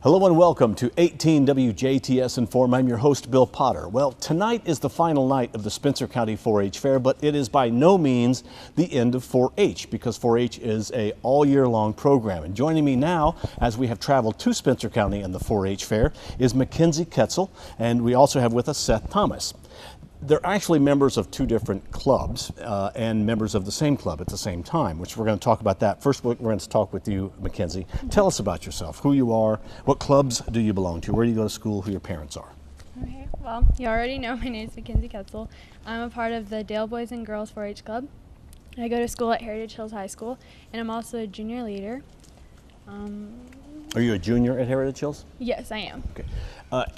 Hello and welcome to 18 WJTS in.form. I'm your host, Bill Potter. Well, tonight is the final night of the Spencer County 4-H Fair, but it is by no means the end of 4-H because 4-H is a all year long program. And joining me now, as we have traveled to Spencer County and the 4-H Fair, is Makinze Kaetzel, and we also have with us Seth Thomas. They're actually members of two different clubs and members of the same club at the same time, which we're going to talk about that. First, we're going to talk with you, Makinze. Tell us about yourself, who you are, what clubs do you belong to, where do you go to school, who your parents are. Okay, well, you already know my name is Makinze Kaetzel. I'm a part of the Dale Boys and Girls 4-H Club. I go to school at Heritage Hills High School, and I'm also a junior leader. Are you a junior at Heritage Hills? Yes, I am. Okay.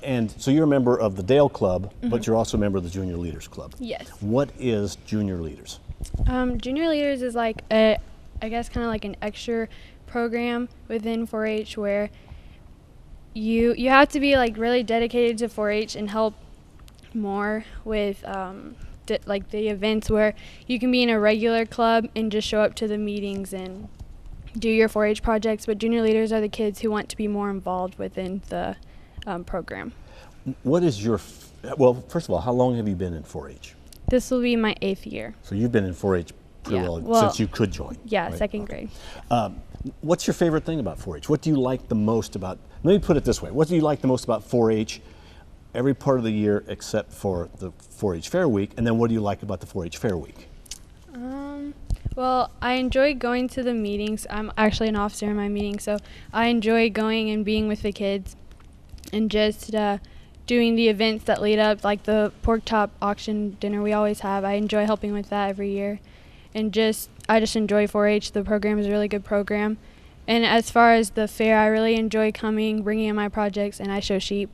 And so you're a member of the Dale Club, but you're also a member of the Junior Leaders Club. Yes. What is Junior Leaders? Junior Leaders is like I guess kind of like an extra program within 4-H where you have to be like really dedicated to 4-H and help more with like the events where you can be in a regular club and just show up to the meetings and do your 4-H projects, but junior leaders are the kids who want to be more involved within the program. What is your, well, first of all, how long have you been in 4-H? This will be my 8th year. So you've been in 4-H pretty well since you could join. Yeah, right? second grade. What's your favorite thing about 4-H? What do you like the most about, let me put it this way, what do you like the most about 4-H every part of the year except for the 4-H Fair Week, and then what do you like about the 4-H Fair Week? Well, I enjoy going to the meetings. I'm actually an officer in my meeting, so I enjoy going and being with the kids and just doing the events that lead up, like the pork chop auction dinner we always have. I enjoy helping with that every year. And I just enjoy 4-H. The program is a really good program. And as far as the fair, I really enjoy coming, bringing in my projects, and I show sheep.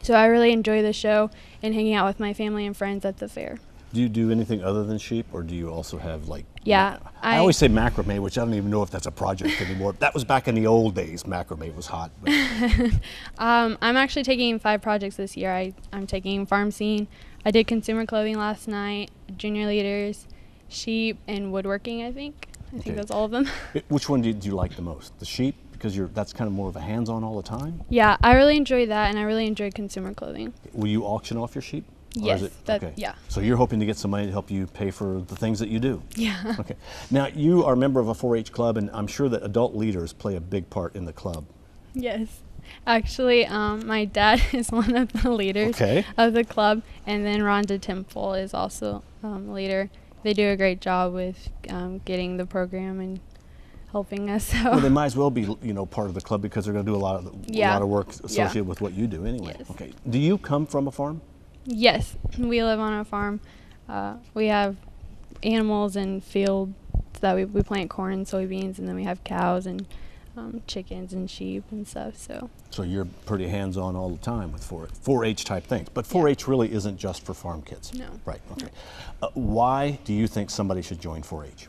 So I really enjoy the show and hanging out with my family and friends at the fair. Do you do anything other than sheep, or do you also have like? Yeah, I always say macrame, which I don't even know if that's a project anymore. That was back in the old days. Macrame was hot. I'm actually taking 5 projects this year. I'm taking farm scene. I did consumer clothing last night, junior leaders, sheep, and woodworking. I think that's all of them. Which one do you like the most? The sheep, because that's kind of more of a hands-on all the time. Yeah, I really enjoy that, and I really enjoy consumer clothing. Will you auction off your sheep? Yes, yeah. So you're hoping to get some money to help you pay for the things that you do? Yeah. Okay. Now, you are a member of a 4-H club, and I'm sure that adult leaders play a big part in the club. Yes. Actually, my dad is one of the leaders of the club, and then Rhonda Temple is also a leader. They do a great job with getting the program and helping us. So. Well, they might as well be, part of the club because they're going to do a lot of work associated with what you do anyway. Yes. Okay. Do you come from a farm? Yes, we live on a farm. We have animals and fields that we plant corn and soybeans, and then we have cows and chickens and sheep and stuff. So you're pretty hands-on all the time with 4-H type things. But 4-H really isn't just for farm kids. No. Right. Okay. Why do you think somebody should join 4-H?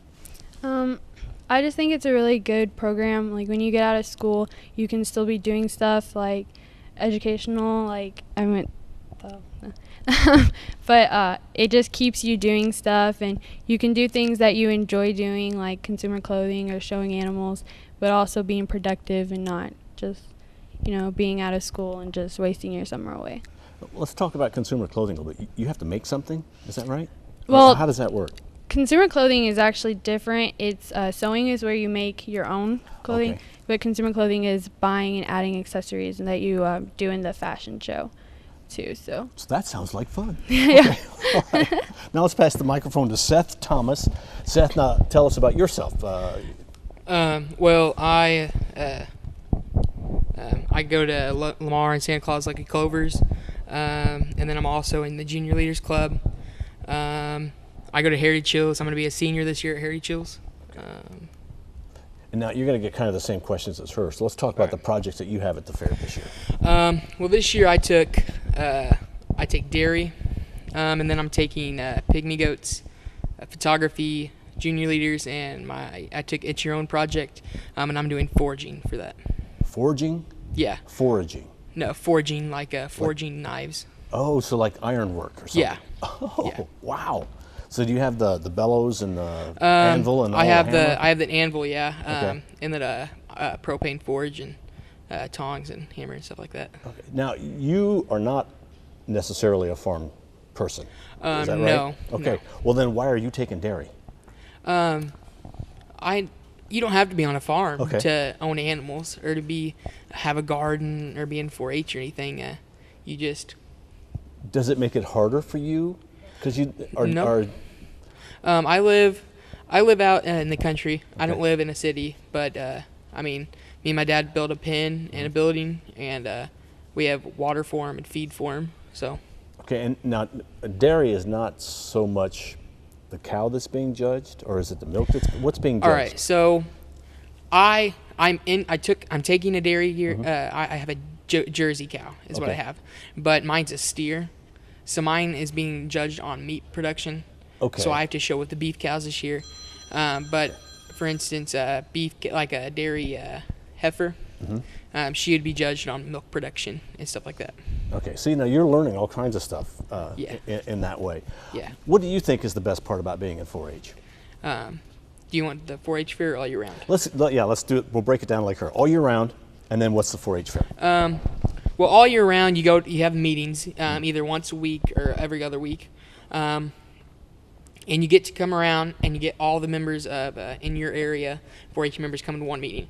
I just think it's a really good program. Like when you get out of school, you can still be doing stuff like educational. Like but it just keeps you doing stuff, and you can do things that you enjoy doing, like consumer clothing or showing animals, but also being productive and not just, being out of school and just wasting your summer away. Let's talk about consumer clothing a little bit. You have to make something, is that right? Well, how does that work? Consumer clothing is actually different. It's sewing is where you make your own clothing, but consumer clothing is buying and adding accessories, and that you do in the fashion show. Too, so that sounds like fun. Yeah. Okay. All right. Now let's pass the microphone to Seth Thomas. Seth, now tell us about yourself. Well, I go to Lamar and Santa Claus Lucky Clovers, and then I'm also in the Junior Leaders Club. I go to Heritage Hills. I'm going to be a senior this year at Heritage Hills. And now you're going to get kind of the same questions as her. So let's talk about the projects that you have at the fair this year. Well, this year I take dairy, and then I'm taking pygmy goats, photography, junior leaders, and I took It's Your Own project, and I'm doing foraging for that. Foraging? Yeah. Foraging? No, foraging, like foraging knives. Oh, so like ironwork or something? Yeah. Oh, yeah. Wow. So do you have the bellows and the anvil and I have the hammer? I have the anvil, yeah, Okay. and then propane forge, and tongs and hammer and stuff like that. Okay. Now, you are not necessarily a farm person. Is that right? No. Okay. No. Well, then why are you taking dairy? You don't have to be on a farm Okay. to own animals or to have a garden or be in 4-H or anything. You just Does it make it harder for you? Because you are. No. I live out in the country. I don't Okay. live in a city, but I mean, me and my dad built a pen and a building, and we have water for 'em and feed for 'em. So Okay, and now dairy is not so much the cow that's being judged, or is it the milk that's what's being judged? all right, so I'm taking a dairy here. I have a Jersey cow is what I Okay. have, but mine's a steer, so mine is being judged on meat production. Okay. So I have to show with the beef cows this year. But for instance, beef like a dairy heifer, she would be judged on milk production and stuff like that. Okay, see, now you're learning all kinds of stuff Yeah. in that way. Yeah. What do you think is the best part about being in 4-H? Do you want the 4-H fair or all year round? Let's do it. We'll break it down like her. All year round, and then what's the 4-H fair? Well, all year round, you have meetings either once a week or every other week, and you get to come around and you get all the members of in your area, 4-H members coming to one meeting,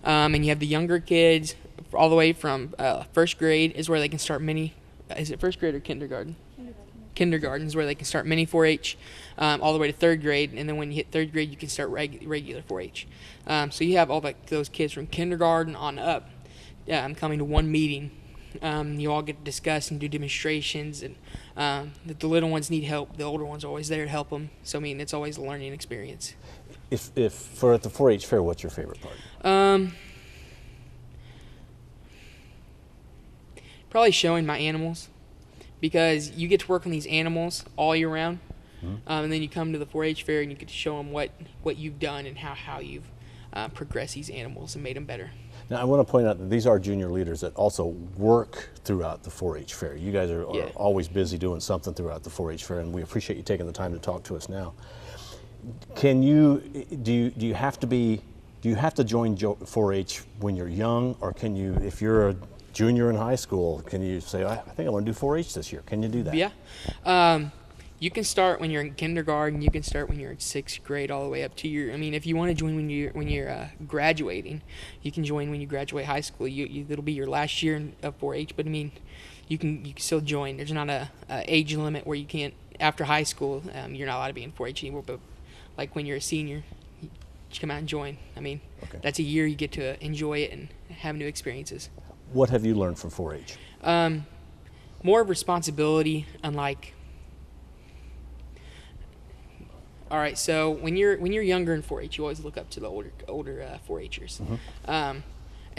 and you have the younger kids all the way from first grade is where they can start mini. Is it first grade or kindergarten? Kindergarten is where they can start mini 4-H, all the way to third grade, and then when you hit third grade, you can start regular 4-H. So you have all those kids from kindergarten on up coming to one meeting. You all get to discuss and do demonstrations, and the little ones need help. The older ones are always there to help them. So I mean, it's always a learning experience. If for at the 4-H fair, what's your favorite part? Probably showing my animals, because you get to work on these animals all year round, and then you come to the 4-H fair and you get to show them what you've done and how you've progressed these animals and made them better. Now, I want to point out that these are junior leaders that also work throughout the 4-H fair. You guys are Yeah. always busy doing something throughout the 4-H fair, and we appreciate you taking the time to talk to us now. Do you have to join 4-H when you're young, or can you, if you're a junior in high school, can you say, I think I want to do 4-H this year? Can you do that? Yeah. You can start when you're in kindergarten. You can start when you're in 6th grade, all the way up to your. I mean, if you want to join when you're graduating, you can join when you graduate high school. It'll be your last year of 4-H. But I mean, you can still join. There's not a age limit where you can't after high school. You're not allowed to be in 4-H anymore. But like when you're a senior, you come out and join. I mean, that's a year you get to enjoy it and have new experiences. What have you learned from 4-H? More responsibility, unlike. All right, so when you're younger in 4-H, you always look up to the older 4-Hers, and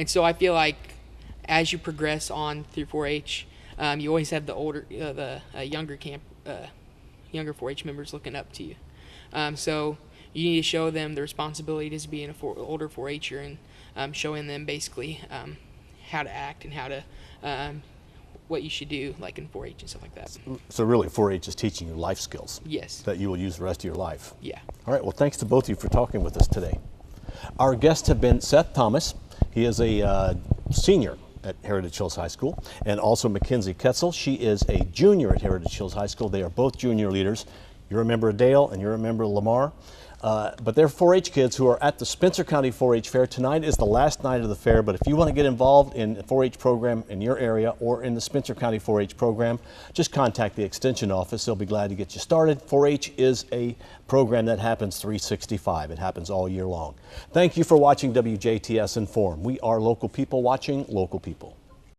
so I feel like as you progress on through 4-H, you always have the younger 4-H members looking up to you. So you need to show them the responsibility to be an older 4-Her and showing them basically how to act and how to what you should do, like in 4-H and stuff like that. So really, 4-H is teaching you life skills. Yes. That you will use the rest of your life. Yeah. All right, well, thanks to both of you for talking with us today. Our guests have been Seth Thomas. He is a senior at Heritage Hills High School, and also Makinze Kaetzel. She is a junior at Heritage Hills High School. They are both junior leaders. You're a member of Dale and you're a member of Lamar. But they're 4-H kids who are at the Spencer County 4-H Fair. Tonight is the last night of the fair, but if you want to get involved in the 4-H program in your area or in the Spencer County 4-H program, just contact the Extension office. They'll be glad to get you started. 4-H is a program that happens 365. It happens all year long. Thank you for watching WJTS in.form. We are local people watching local people.